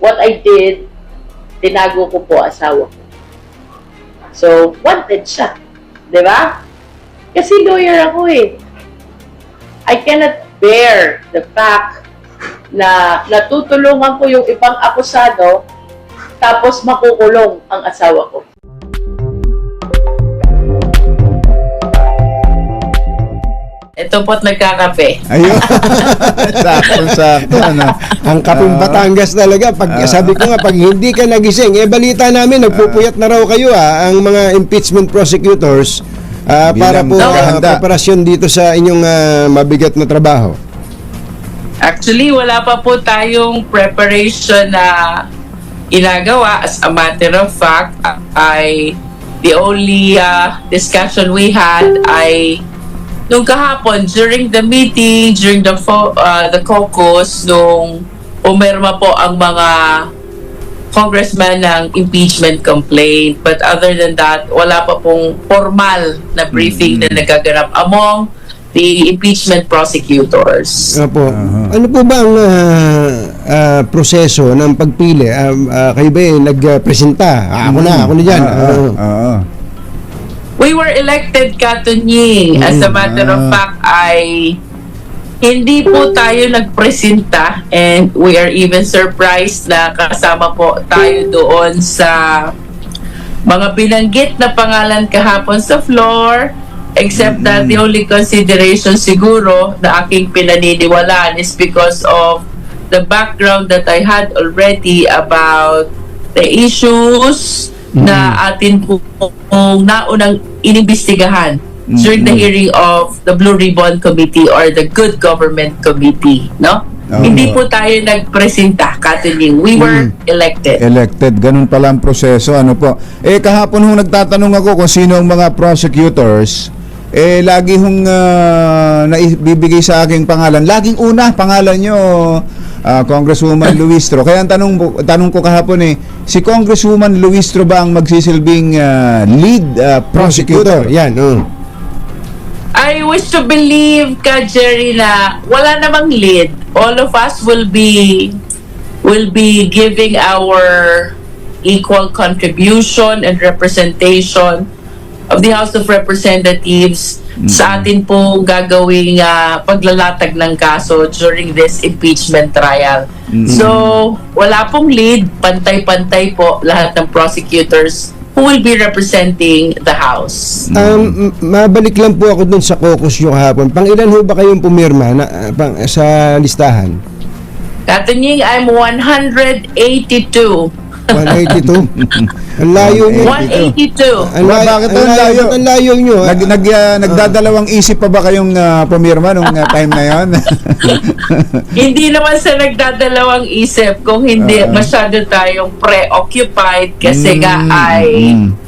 what I did, tinago ko po asawa ko. So, wanted siya. Diba? Kasi lawyer ako eh. I cannot bear the fact na natutulungan ko yung ibang akusado tapos makukulong ang asawa ko. Ito po't nagkakape. Ayun. Sakto-sakto. Ano? Ang kaping Batangas talaga. Sabi ko nga, pag hindi ka nagising, balita namin, nagpupuyat na raw kayo ang mga impeachment prosecutors para po preparasyon dito sa inyong mabigat na trabaho. Actually, wala pa po tayong preparation na ginagawa. As a matter of fact, the only discussion we had ay nung kahapon, during the meeting, during the caucus, nung umirma po ang mga congressman ng impeachment complaint. But other than that, wala pa pong formal na briefing na nagaganap among the impeachment prosecutors. Opo. Ano po ba ang proseso ng pagpili? Kayo ba nagpresenta? Ako na dyan. We were elected, Katunying. As a matter of fact, hindi po tayo nagpresenta, and we are even surprised na kasama po tayo doon sa mga binanggit na pangalan kahapon sa floor, except that the only consideration siguro na aking pinaniniwalaan is because of the background that I had already about the issues na atin pong naunang inimbestigahan during the hearing of the Blue Ribbon Committee or the Good Government Committee, no? Hindi po tayo nagpresenta, Katunying. We were elected. Elected. Ganun pala ang proseso. Ano po? Kahapon hong nagtatanong ako kung sino ang mga prosecutors. Lagi hong naibibigay sa aking pangalan. Laging una, pangalan nyo, Congresswoman Luistro. Kaya ang tanong ko kahapon si Congresswoman Luistro ba ang magsisilbing lead prosecutor? Yan. I wish to believe, ka Jerry, na wala namang lead. All of us will be giving our equal contribution and representation of the House of Representatives sa atin po gagawing paglalatag ng kaso during this impeachment trial. So, wala pong lead, pantay-pantay po lahat ng prosecutors who will be representing the House. Mabalik lang po ako dun sa caucus yung hapon. Pang-ilan ho ba kayong pumirma sa listahan? Katunying, I'm 182. 182? Ang layo nyo. 182. Bakit ang layo nyo? Nagdadalawang isip pa ba kayong pumirma nung time na yon? Hindi naman sa nagdadalawang isip kung hindi masyado tayong preoccupied kasi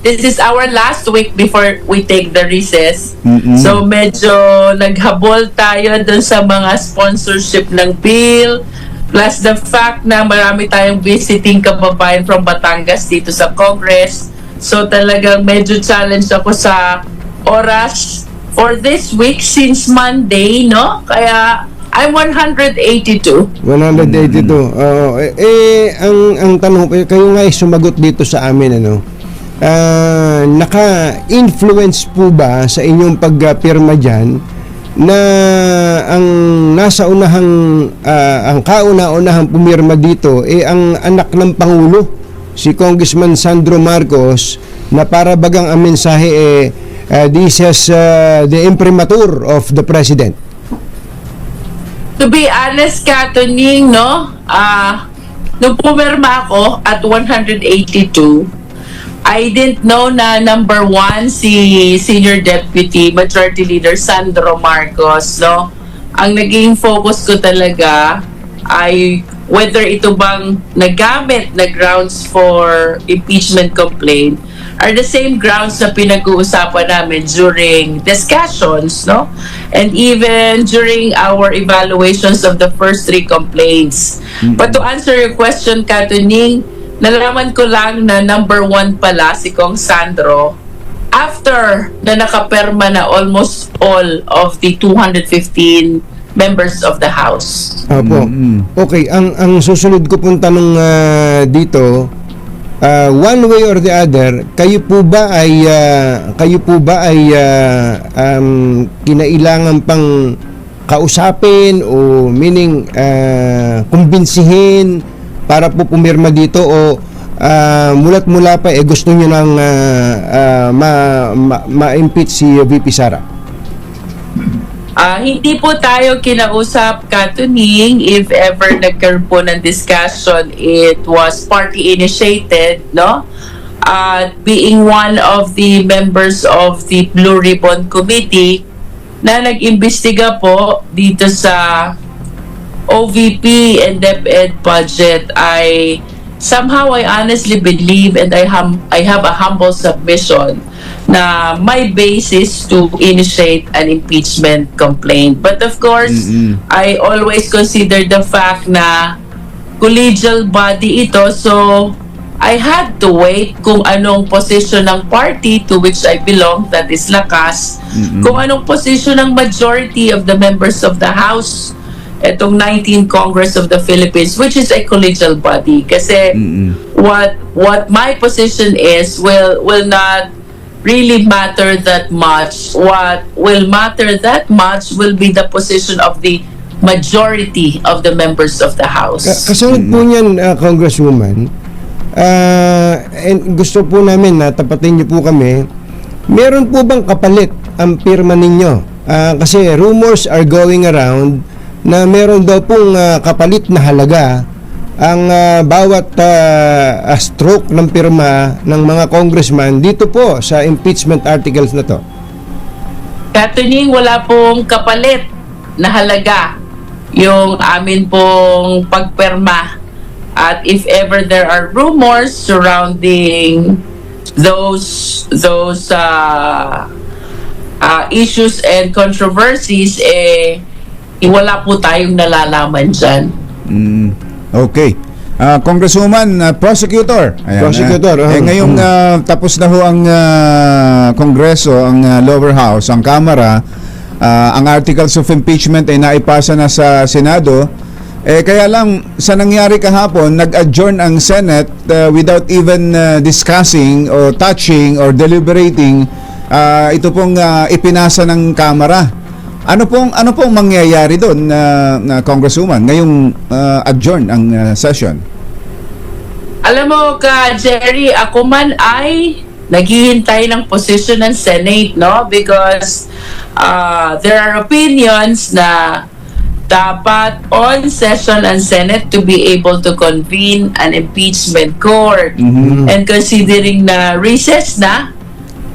this is our last week before we take the recess. So medyo naghabol tayo dun sa mga sponsorship ng bill. Plus the fact na marami tayong visiting kababayan from Batangas dito sa Congress. So talagang medyo challenge ako sa oras for this week since Monday, no? Kaya I'm 182. 182. Ang tanong, kayo nga sumagot dito sa amin, naka-influence po ba sa inyong pagpirma dyan na ang nasa ang kauna-unahang pumirma dito ang anak ng Pangulo, si Congressman Sandro Marcos, na para bagang ang mensahe this is the imprimatur of the President? To be honest, Katunying, no? Nung pumirma ako at 182, I didn't know na number 1 si Senior Deputy Majority Leader Sandro Marcos, no? Ang naging focus ko talaga ay whether ito bang nagamit na grounds for impeachment complaint are the same grounds na pinag-uusapan namin during discussions, no? And even during our evaluations of the first 3 complaints. But to answer your question, Katunying, nalaman ko lang na number 1 pala si Kong Sandro after na nakaperma na almost all of the 215 members of the House. Opo. Okay, ang susunod ko pong tanong dito, one way or the other, kayo po ba ay kinailangan pang kausapin o meaning kumbinsihin para po pumirma dito o mula't mula pa gusto niyo nang ma-impeach si VP Sara? Hindi po tayo kinausap, Katuning. If ever nagkaroon po ng discussion, it was party initiated, no? Being one of the members of the Blue Ribbon Committee na nag-imbestiga po dito sa OVP and DepEd budget, somehow I honestly believe and I have a humble submission na may basis to initiate an impeachment complaint. But of course, I always consider the fact na collegial body ito, so I had to wait kung anong position ng party to which I belong, that is Lakas, kung anong position ng majority of the members of the House, etong 19th Congress of the Philippines, which is a collegial body. Kasi what my position is will not really matter that much. What will matter that much will be the position of the majority of the members of the House. Kasunod po niyan, Congresswoman, and gusto po namin na tapatin niyo po kami, meron po bang kapalit ang pirma ninyo? Kasi rumors are going around na meron daw pong kapalit na halaga ang bawat stroke ng pirma ng mga congressman dito po sa impeachment articles na to. Katuning, wala pong kapalit na halaga yung amin pong pagperma. At if ever there are rumors surrounding those issues and controversies, wala po tayong nalalaman dyan. Okay. Congresswoman, prosecutor. Ayan, Prosecutor. ngayong tapos na ho ang Kongreso, ang lower house, ang Kamara, ang articles of impeachment ay naipasa na sa Senado. Kaya lang, sa nangyari kahapon, nag-adjourn ang Senate without even discussing or touching or deliberating ito pong ipinasa ng Kamara. Ano pong mangyayari doon na Congresswoman ngayong adjourn ang session? Alam mo ka, Jerry, ako man ay naghihintay ng position ng Senate, no? Because there are opinions na dapat on session ang Senate to be able to convene an impeachment court. And considering na recess na,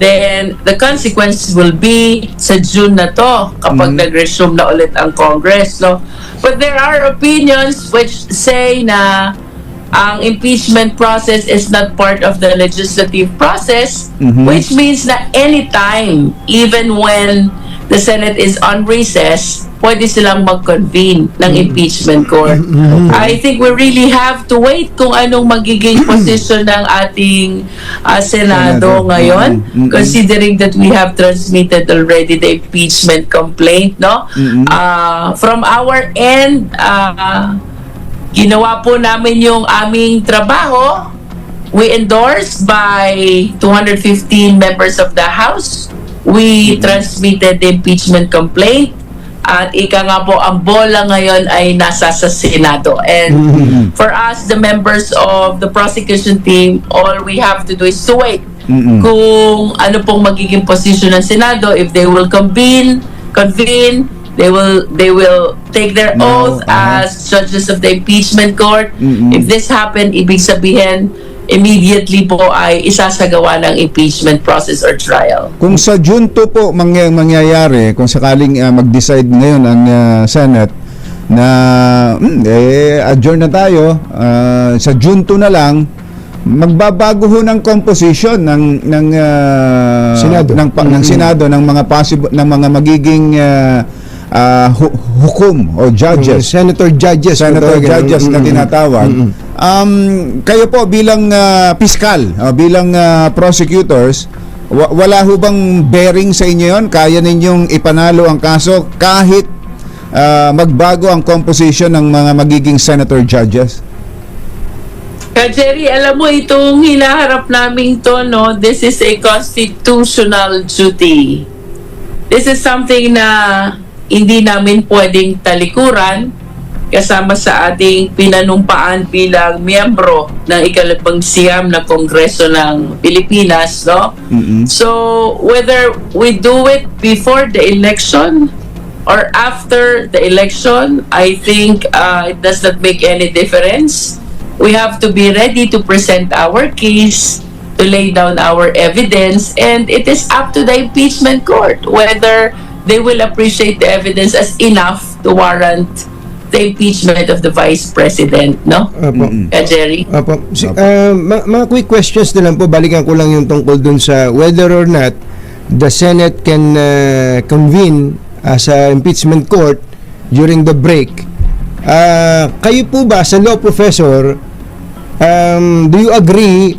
then the consequences will be sa June na to kapag nag-resume na ulit ang Congress, no? But there are opinions which say na ang impeachment process is not part of the legislative process, which means na anytime, even when the Senate is on recess, pwede silang mag-convene ng impeachment court. I think we really have to wait kung anong magiging position ng ating Senado ngayon, considering that we have transmitted already the impeachment complaint, no? From our end, ginawa po namin yung aming trabaho. We endorsed by 215 members of the House. We transmitted the impeachment complaint. At ika nga po, ang bola ngayon ay nasa sa Senado. And for us, the members of the prosecution team, all we have to do is to wait kung ano pong magiging position ng Senado. If they will convene, they will take their oath as judges of the impeachment court. If this happen, ibig sabihin, immediately po ay isasagawa ng impeachment process or trial. Kung sa June 2 po mangyayari, kung sakaling mag-decide ngayon ang Senate na adjourn na tayo, sa June 2 na lang, magbabago ho ng composition ng Senado. ng Senado ng mga possible ng mga magiging hukom o judges. Senator judges Na tinatawag. Kayo po bilang piskal, bilang prosecutors, wala ho bang bearing sa inyo yon? Kaya ninyong ipanalo ang kaso kahit magbago ang composition ng mga magiging senator judges? Jerry, alam mo itong hinaharap namin to, no? This is a constitutional duty. This is something na hindi namin pwedeng talikuran kasama sa ating pinanumpaan bilang miyembro ng ikalabang siyam na Kongreso ng Pilipinas, no? So, whether we do it before the election or after the election, I think it does not make any difference. We have to be ready to present our case, to lay down our evidence, and it is up to the impeachment court whether they will appreciate the evidence as enough to warrant the impeachment of the Vice President, no? Opo. Jerry? Opo. Mga quick questions na lang po. Balikan ko lang yung tungkol dun sa whether or not the Senate can convene as a impeachment court during the break. Kayo po ba sa law professor, do you agree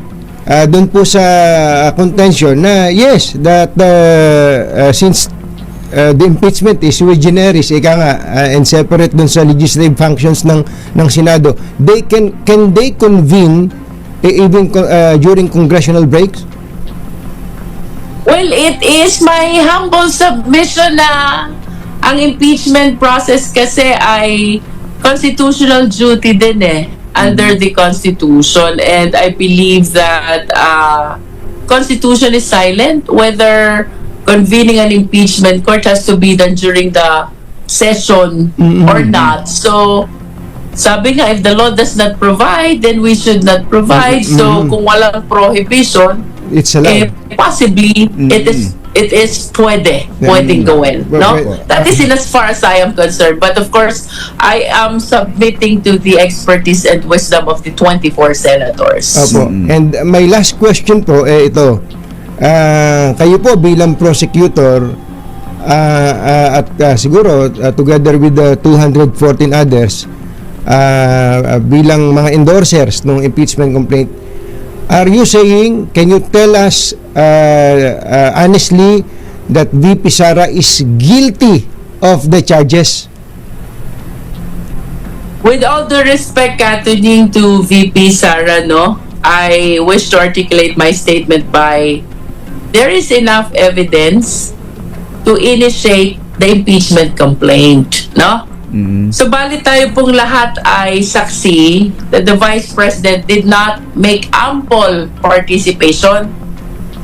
dun po sa contention na yes, that since the impeachment is sui generis, ika nga, and separate dun sa legislative functions ng Senado, they can they convene even during congressional breaks? Well, it is my humble submission na ang impeachment process kasi ay constitutional duty din under the Constitution, and I believe that Constitution is silent whether convening an impeachment court has to be done during the session or not. So, sabi nga, if the law does not provide, then we should not provide. So, kung walang prohibition, It's allowed. possibly, it is pwedeng gawin, no? That is in as far as I am concerned. But of course, I am submitting to the expertise and wisdom of the 24 senators. Opo. And my last question po, ito. Kayo po bilang prosecutor at siguro together with the 214 others bilang mga endorsers ng impeachment complaint, are you saying, can you tell us honestly that VP Sara is guilty of the charges? With all due respect, Katunying, to VP Sara, no, I wish to articulate my statement by there is enough evidence to initiate the impeachment complaint, no? So, bali tayo pong lahat ay saksi that the Vice President did not make ample participation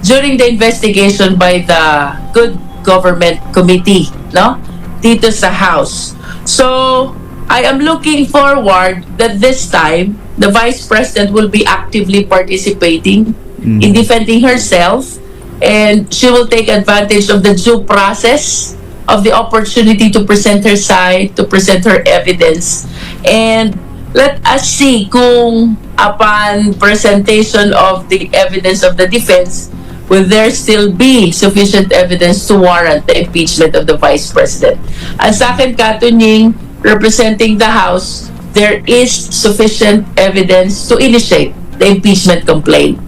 during the investigation by the Good Government Committee, no? Dito sa House. So, I am looking forward that this time, the Vice President will be actively participating in defending herself, and she will take advantage of the due process of the opportunity to present her side, to present her evidence. And let us see kung upon presentation of the evidence of the defense, will there still be sufficient evidence to warrant the impeachment of the Vice President. Ang sa akin, Katunying, representing the House, there is sufficient evidence to initiate the impeachment complaint.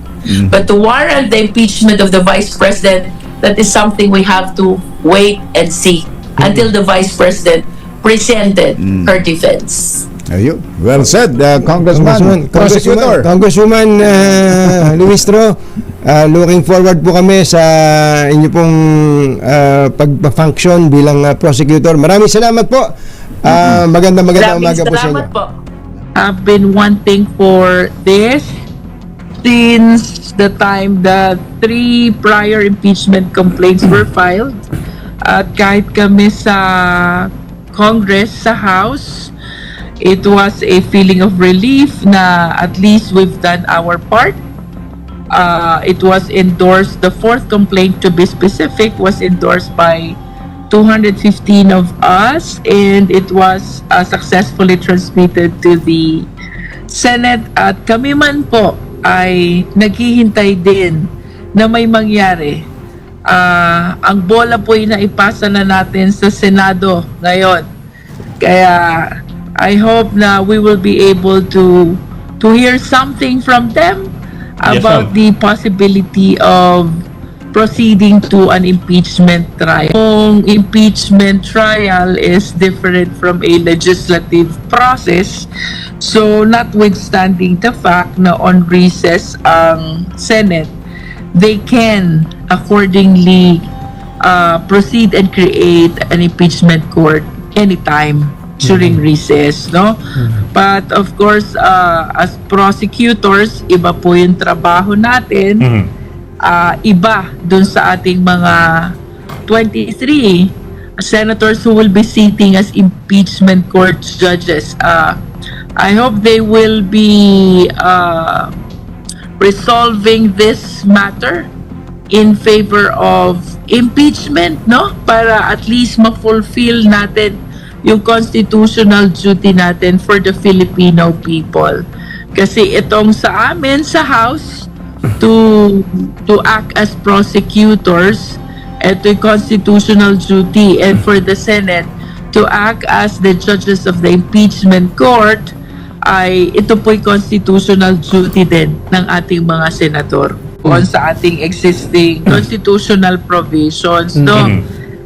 But to warrant the impeachment of the Vice President, that is something we have to wait and see until the Vice President presented her defense. Ayun. Well said, Congressman. Prosecutor. Congresswoman Luistro, looking forward po kami sa inyo pong pag-function bilang prosecutor. Maraming salamat po. Magandang umaga po sa inyo. Salamat po. I've been wanting for this since the time that 3 prior impeachment complaints were filed. At kahit kami sa Congress, sa House, it was a feeling of relief na at least we've done our part. It was endorsed, the 4th complaint to be specific, was endorsed by 215 of us, and it was successfully transmitted to the Senate. At kami man po ay naghihintay din na may mangyari. Ang bola po ay naipasa na natin sa Senado ngayon. Kaya I hope na we will be able to hear something from them about the possibility of proceeding to an impeachment trial. Ang impeachment trial is different from a legislative process. So, notwithstanding the fact na on recess ang Senate, they can accordingly proceed and create an impeachment court anytime during recess, no? But of course, as prosecutors, iba po yung trabaho natin. Iba dun sa ating mga 23 senators who will be sitting as impeachment court judges. I hope they will be resolving this matter in favor of impeachment, no? Para at least ma-fulfill natin yung constitutional duty natin for the Filipino people. Kasi itong sa amin sa House, to act as prosecutors, ito yung constitutional duty, and for the Senate to act as the judges of the impeachment court, ay ito po yung constitutional duty din ng ating mga senador on sa ating existing constitutional provisions, no?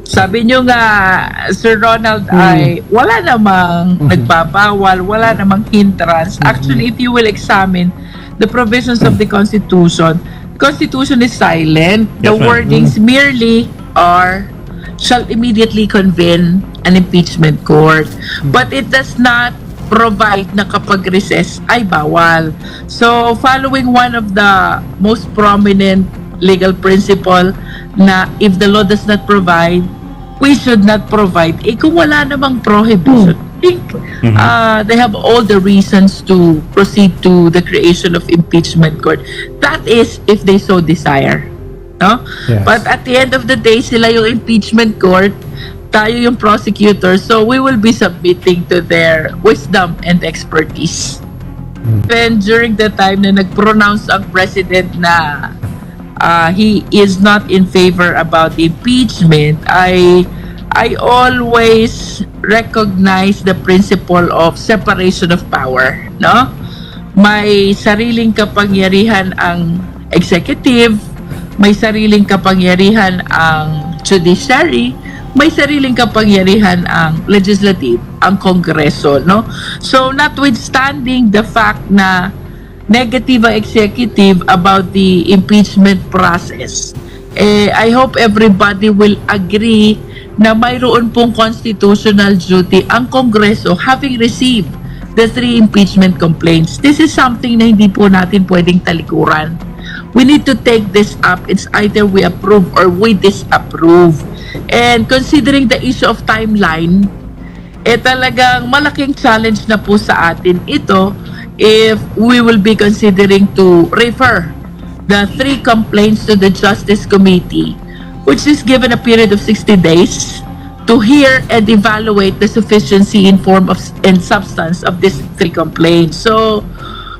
Sabi nyo nga, Sir Ronald, ay wala namang nagbabawal, wala namang hindrance. Actually, if you will examine the provisions of the Constitution is silent. The wordings merely are, shall immediately convene an impeachment court. But it does not provide na kapag recess ay bawal. So, following one of the most prominent legal principle na if the law does not provide, we should not provide. Kung wala namang prohibition, I think they have all the reasons to proceed to the creation of impeachment court. That is if they so desire. No? Yes. But at the end of the day, sila yung impeachment court, tayo yung prosecutor, so we will be submitting to their wisdom and expertise. Then during the time na nag-pronounce ang president na he is not in favor about impeachment, I always recognize the principle of separation of power, no? May sariling kapangyarihan ang executive, may sariling kapangyarihan ang judiciary, may sariling kapangyarihan ang legislative, ang kongreso, no? So, notwithstanding the fact na negative ang executive about the impeachment process, I hope everybody will agree na mayroon pong constitutional duty ang kongreso having received the 3 impeachment complaints. This is something na hindi po natin pwedeng talikuran. We need to take this up. It's either we approve or we disapprove. And considering the issue of timeline, talagang malaking challenge na po sa atin ito if we will be considering to refer the 3 complaints to the Justice Committee, which is given a period of 60 days to hear and evaluate the sufficiency in form of and substance of these 3 complaints. So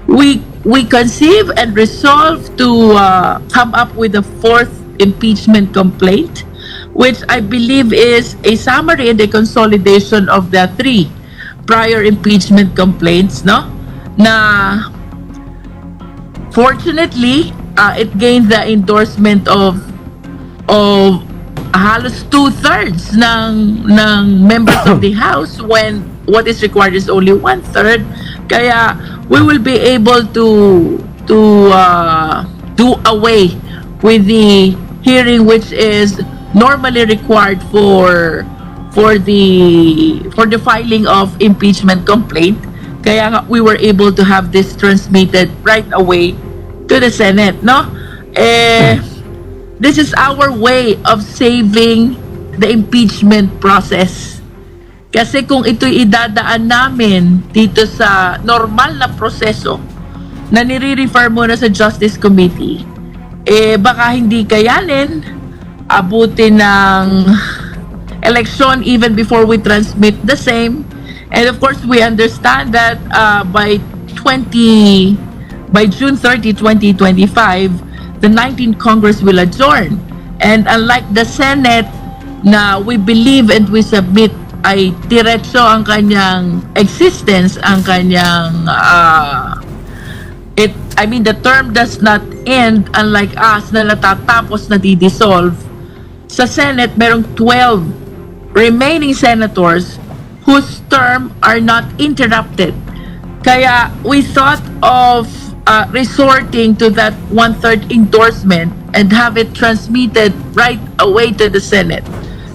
we conceive and resolve to come up with a 4th impeachment complaint, which I believe is a summary and a consolidation of the 3 prior impeachment complaints, no? Na fortunately, it gained the endorsement of halos 2/3 ng members of the House when what is required is only 1/3. Kaya we will be able to do away with the hearing which is normally required for the filing of impeachment complaint. Kaya nga we were able to have this transmitted right away to the Senate, no? This is our way of saving the impeachment process. Kasi kung ito'y idadaan namin dito sa normal na proseso na nire-refer mo na sa Justice Committee, baka hindi kayanin, abutin ng election even before we transmit the same. And of course, we understand that by June 30, 2025, the 19th Congress will adjourn. And unlike the Senate na we believe and we submit ay diretso ang kanyang existence, ang kanyang I mean, the term does not end, unlike us na natatapos na di-dissolve. Sa Senate, merong 12 remaining senators whose term are not interrupted. Kaya we thought of resorting to that one-third endorsement and have it transmitted right away to the Senate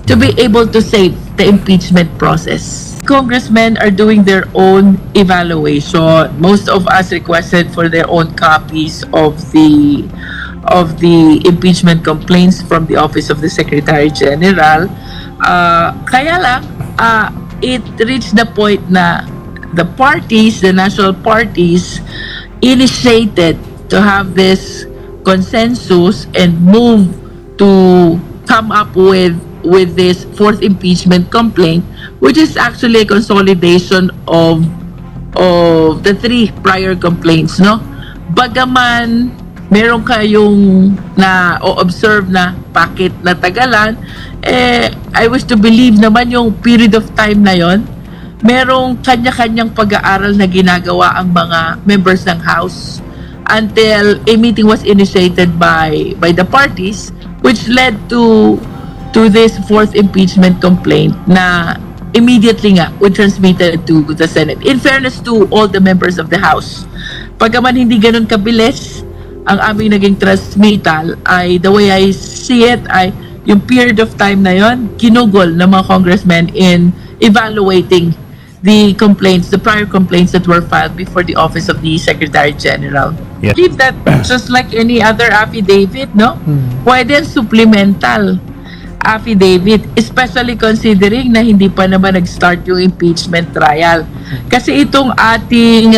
to be able to save the impeachment process. Congressmen are doing their own evaluation. Most of us requested for their own copies of the impeachment complaints from the Office of the Secretary General. Kaya lang, it reached the point na the parties, the national parties, initiated to have this consensus and move to come up with this fourth impeachment complaint, which is actually a consolidation of the three prior complaints, no? Bagaman meron kayong na-observe na bakit natagalan, I wish to believe naman yung period of time na yon, merong kanya-kanyang pag-aaral na ginagawa ang mga members ng House until a meeting was initiated by the parties, which led to this fourth impeachment complaint na immediately nga we transmitted to the Senate. In fairness to all the members of the House, pagkaman hindi ganun kabilis ang aming naging transmittal, ay the way I see it, ay yung period of time na yon, ginugol ng mga congressmen in evaluating the complaints, the prior complaints that were filed before the Office of the Secretary General. Yes. I believe that just like any other affidavit, no? Pwede supplemental affidavit, especially considering na hindi pa naman nag-start yung impeachment trial. Kasi itong ating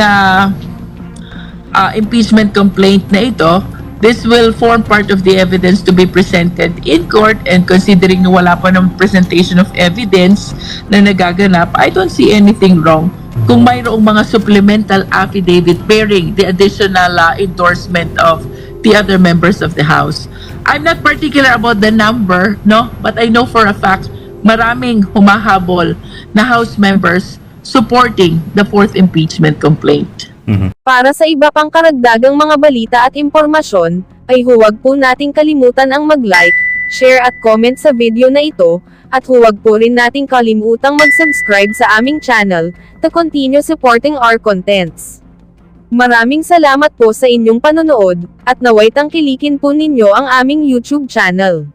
impeachment complaint na ito, this will form part of the evidence to be presented in court, and considering na wala pa ng presentation of evidence na nagaganap, I don't see anything wrong kung mayroong mga supplemental affidavit bearing the additional endorsement of the other members of the House. I'm not particular about the number, no? But I know for a fact, maraming humahabol na House members supporting the fourth impeachment complaint. Para sa iba pang karagdagang mga balita at impormasyon, ay huwag po nating kalimutan ang mag-like, share at comment sa video na ito, at huwag po rin nating kalimutang mag-subscribe sa aming channel, to continue supporting our contents. Maraming salamat po sa inyong panonood, at naway tangkilikin po ninyo ang aming YouTube channel.